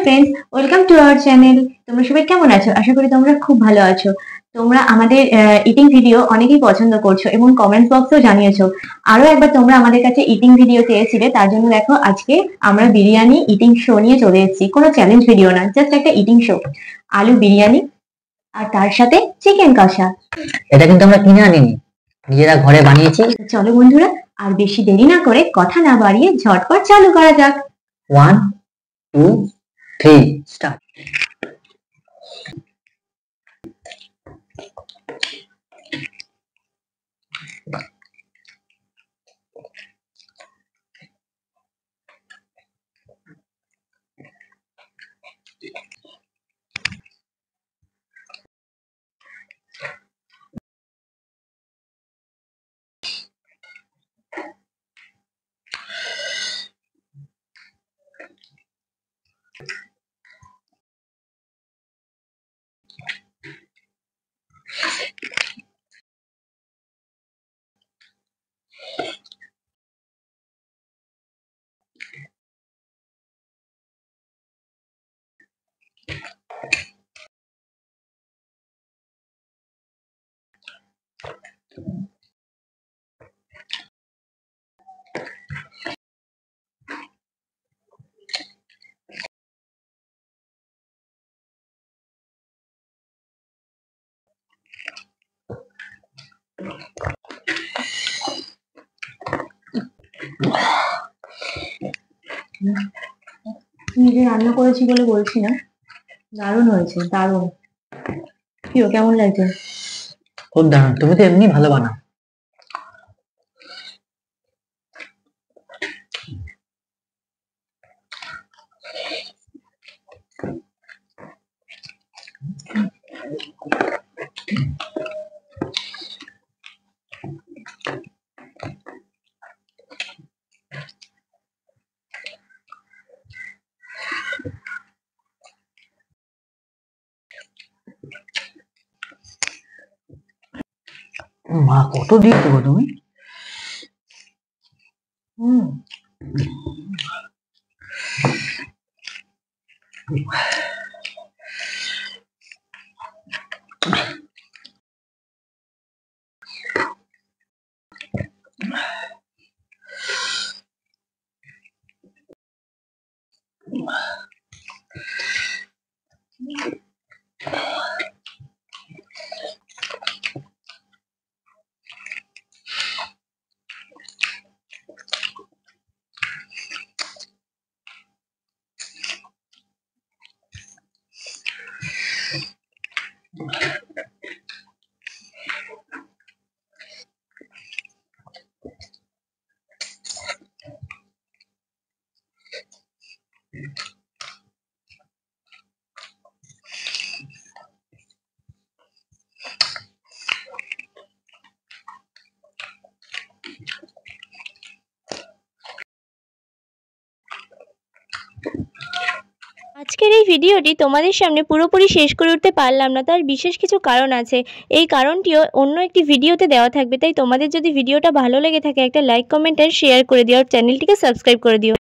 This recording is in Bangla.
Friends, welcome to our channel. তোমরা সবাই কেমন আছো? আশা করি তোমরা খুব ভালো আছো। তোমরা আমাদের ইটিং ভিডিও অনেকেই পছন্দ করছো এবং কমেন্টস বক্সেও জানিয়েছো। আরো একবার তোমরা আমাদের কাছে ইটিং ভিডিও চেয়েছিলে, তার জন্য দেখো আজকে আমরা বিরিয়ানি ইটিং শো নিয়ে চলে এসেছি। কোনো চ্যালেঞ্জ ভিডিও না, জাস্ট একটা ইটিং শো। আলু বিরিয়ানি আর তার সাথে চিকেন কষা। এটা কিন্তু আমরা কিনে আনিনি, নিজেরা ঘরে বানিয়েছি। চলো বন্ধুরা, আর বেশি দেরি না করে কথা না বাড়িয়ে ঝটপট চালু করা যাক। 1 2 3 স্টার্ট। নিজে রান্না করেছি বলে বলছি না, দারুণ হয়েছে, দারুণ। কি কেমন লাগছে? খুব দারুণ, তুমি তো এমনি ভালো বানাও। মা, কত দিয়েছো গো তুমি? হুম, আজকের এই ভিডিওটি তোমাদের সামনে পুরোপুরি শেষ করে উঠতে পারলাম না, তার বিশেষ কিছু কারণ আছে। এই কারণটিও অন্য একটি ভিডিওতে দেওয়া থাকবে, তাই তোমাদের যদি ভিডিওটা ভালো লেগে থাকে একটা লাইক, কমেন্ট আর শেয়ার করে দিও, আর চ্যানেলটিকে সাবস্ক্রাইব করে দিও।